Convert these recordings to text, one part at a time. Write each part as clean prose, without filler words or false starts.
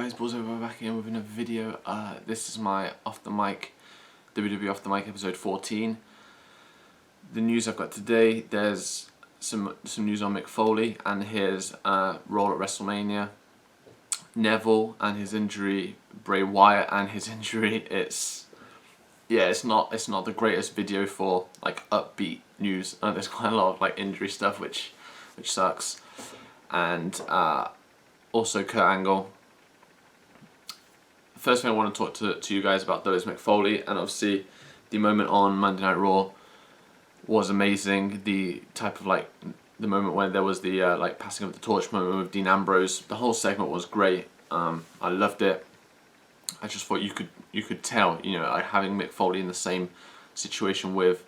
guys, Balls over back again with another video. This is my Off the Mic, WWE Off the Mic episode 14. The news I've got today, there's some news on Mick Foley and his role at WrestleMania, Neville and his injury, Bray Wyatt and his injury. It's not the greatest video for like upbeat news. There's quite a lot of like injury stuff which sucks, and also Kurt Angle. First thing I want to talk to you guys about though is Mick Foley, and obviously the moment on Monday Night Raw was amazing. The type of like the moment when there was the like passing of the torch moment with Dean Ambrose. The whole segment was great. I loved it. I just thought you could tell, you know, like having Mick Foley in the same situation with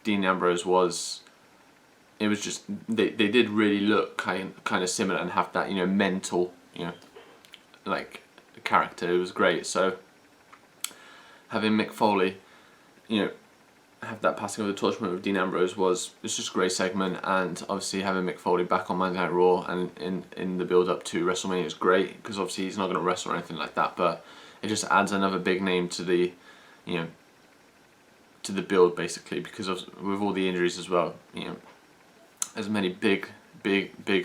Dean Ambrose it was just they did really look kind of similar and have that, you know, mental, you know, like character. It was great. So having Mick Foley, you know, have that passing of the torch moment with Dean Ambrose it's just a great segment, and obviously having Mick Foley back on Monday Night Raw and in the build up to WrestleMania is great, because obviously he's not going to wrestle or anything like that, but it just adds another big name to the, you know, to the build basically, because with all the injuries as well, you know, as many big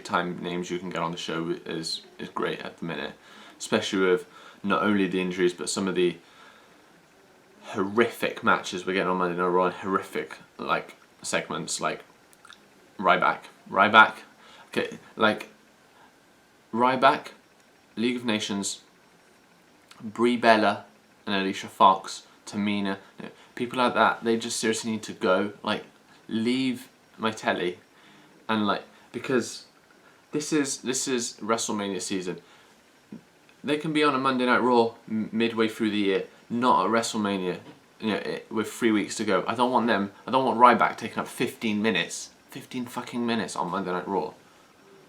time names you can get on the show is great at the minute, especially with not only the injuries but some of the horrific matches we're getting on Monday Night Raw, and horrific like segments like Ryback, okay, like Ryback, League of Nations, Brie Bella and Alicia Fox, Tamina, you know, people like that, they just seriously need to go, like leave my telly, and like, because this is WrestleMania season. They can be on a Monday Night Raw midway through the year, not at WrestleMania, you know, with 3 weeks to go. I don't want Ryback taking up 15 fucking minutes on Monday Night Raw,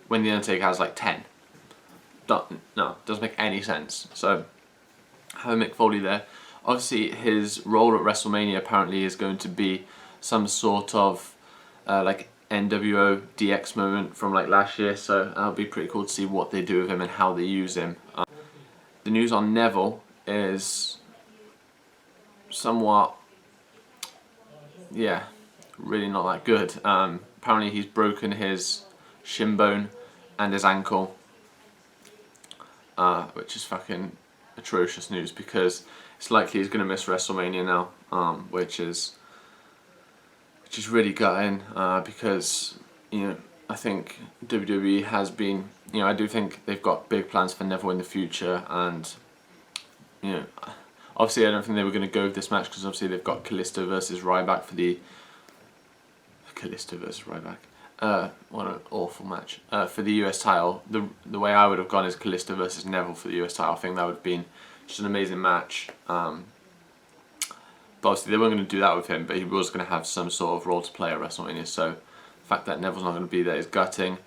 when The Undertaker has like 10. No, doesn't make any sense. So having Mick Foley there, obviously his role at WrestleMania apparently is going to be some sort of like NWO DX moment from like last year, so that'll be pretty cool to see what they do with him and how they use him. The news on Neville is somewhat, yeah, really not that good. Apparently he's broken his shin bone and his ankle, which is fucking atrocious news, because it's likely he's going to miss WrestleMania now, which is really gutting, because, you know, I think WWE has been, you know, I do think they've got big plans for Neville in the future, and, you know, obviously I don't think they were going to go with this match, because obviously they've got Kalisto versus Ryback for the what an awful match, for the US title. The way I would have gone is Kalisto versus Neville for the US title. I think that would have been just an amazing match. But obviously they weren't going to do that with him, but he was going to have some sort of role to play at WrestleMania, so the fact that Neville's not going to be there is gutting.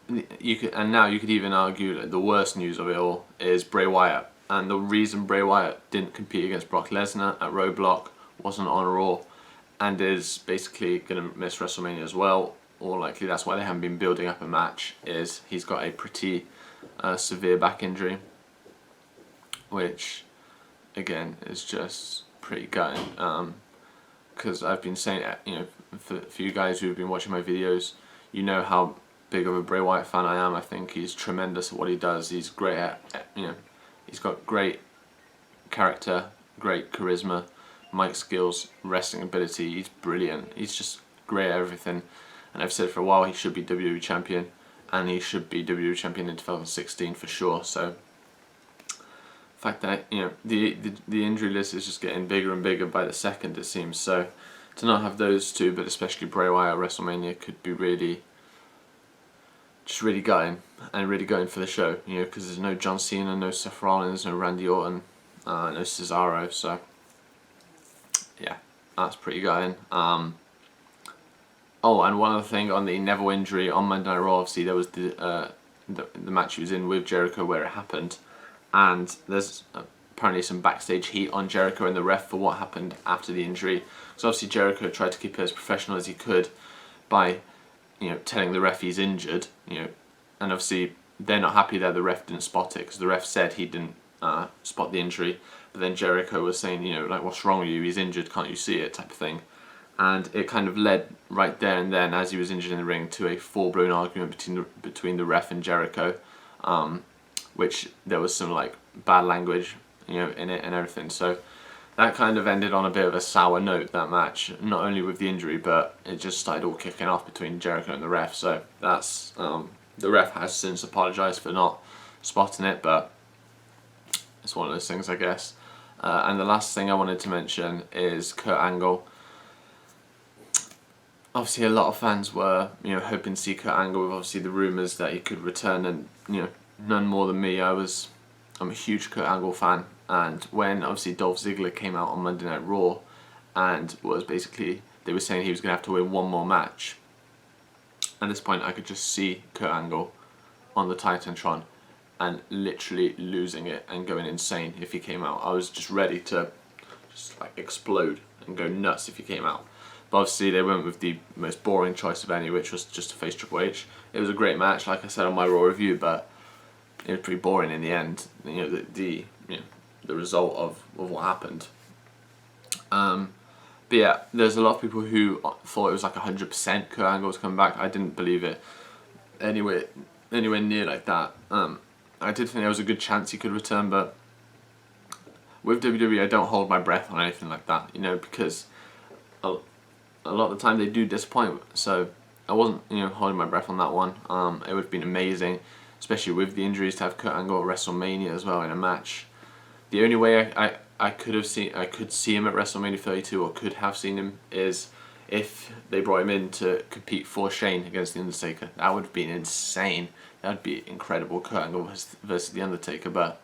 And now you could even argue that the worst news of it all is Bray Wyatt, and the reason Bray Wyatt didn't compete against Brock Lesnar at Roadblock, wasn't on Raw, and is basically going to miss WrestleMania as well, or likely that's why they haven't been building up a match, is he's got a pretty severe back injury, which again is just pretty gutting, because I've been saying, you know, for you guys who've been watching my videos, you know how big of a Bray Wyatt fan I am. I think he's tremendous at what he does. He's great at, you know, he's got great character, great charisma, mic skills, wrestling ability. He's brilliant. He's just great at everything, and I've said for a while he should be WWE champion, and he should be WWE champion in 2016 for sure. So the fact that, you know, the injury list is just getting bigger and bigger by the second, it seems. So to not have those two, but especially Bray Wyatt at WrestleMania, could be really gutting, and really gutting for the show, you know, because there's no John Cena, no Seth Rollins, no Randy Orton, no Cesaro. So yeah, that's pretty gutting. Oh, and one other thing on the Neville injury on Monday Night Raw, obviously there was the match he was in with Jericho where it happened, and there's apparently some backstage heat on Jericho and the ref for what happened after the injury. So obviously Jericho tried to keep it as professional as he could by, you know, telling the ref he's injured, you know, and obviously they're not happy that the ref didn't spot it, because the ref said he didn't spot the injury, but then Jericho was saying, you know, like, what's wrong with you, he's injured, can't you see it, type of thing. And it kind of led right there and then, as he was injured in the ring, to a full-blown argument between the ref and Jericho, which there was some like bad language, you know, in it and everything. So that kind of ended on a bit of a sour note, that match, not only with the injury, but it just started all kicking off between Jericho and the ref. So that's the ref has since apologised for not spotting it, but it's one of those things, I guess. And the last thing I wanted to mention is Kurt Angle. Obviously, a lot of fans were, you know, hoping to see Kurt Angle, with obviously the rumours that he could return, and, you know, none more than me. I'm a huge Kurt Angle fan, and when obviously Dolph Ziggler came out on Monday Night Raw, and was basically, they were saying he was going to have to win one more match. At this point, I could just see Kurt Angle on the Titantron and literally losing it and going insane if he came out. I was just ready to just like explode and go nuts if he came out. But obviously they went with the most boring choice of any, which was just to face Triple H. It was a great match, like I said on my Raw review, but it was pretty boring in the end. You know, the result of what happened. But yeah, there's a lot of people who thought it was like 100% Kurt Angle was coming back. I didn't believe it anywhere near like that. I did think there was a good chance he could return, but with WWE, I don't hold my breath on anything like that, you know, because a lot of the time they do disappoint. So I wasn't, you know, holding my breath on that one. It would have been amazing, especially with the injuries, to have Kurt Angle at WrestleMania as well in a match. The only way I could see him at WrestleMania 32, or could have seen him, is if they brought him in to compete for Shane against The Undertaker. That would have been insane. That would be incredible, Kurt Angle versus The Undertaker, but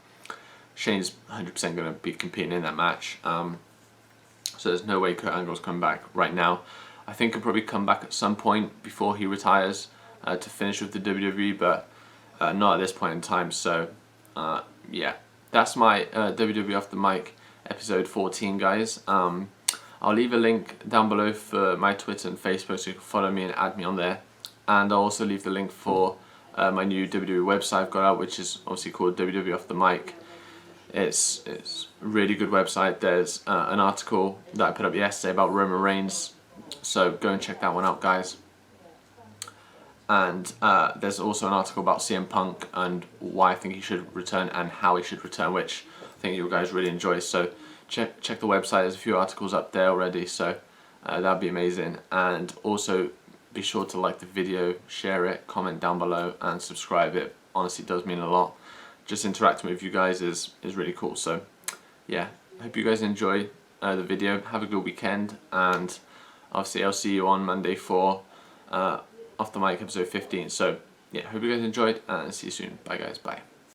Shane's 100% going to be competing in that match. So there's no way Kurt Angle's coming back right now. I think he'll probably come back at some point before he retires to finish with the WWE, but not at this point in time. So yeah, that's my WWE Off the Mic episode 14, guys. I'll leave a link down below for my Twitter and Facebook, so you can follow me and add me on there. And I'll also leave the link for my new WWE website I've got out, which is obviously called WWE Off the Mic. It's a really good website. There's an article that I put up yesterday about Roman Reigns, so go and check that one out, guys. And there's also an article about CM Punk and why I think he should return and how he should return, which I think you guys really enjoy. So check the website. There's a few articles up there already, so that'd be amazing. And also be sure to like the video, share it, comment down below, and subscribe. It honestly does mean a lot. Just interacting with you guys is really cool. So yeah, I hope you guys enjoy the video. Have a good weekend, and obviously I'll see you on Monday for Off the Mic episode 15. So yeah, hope you guys enjoyed, and see you soon. Bye guys, bye.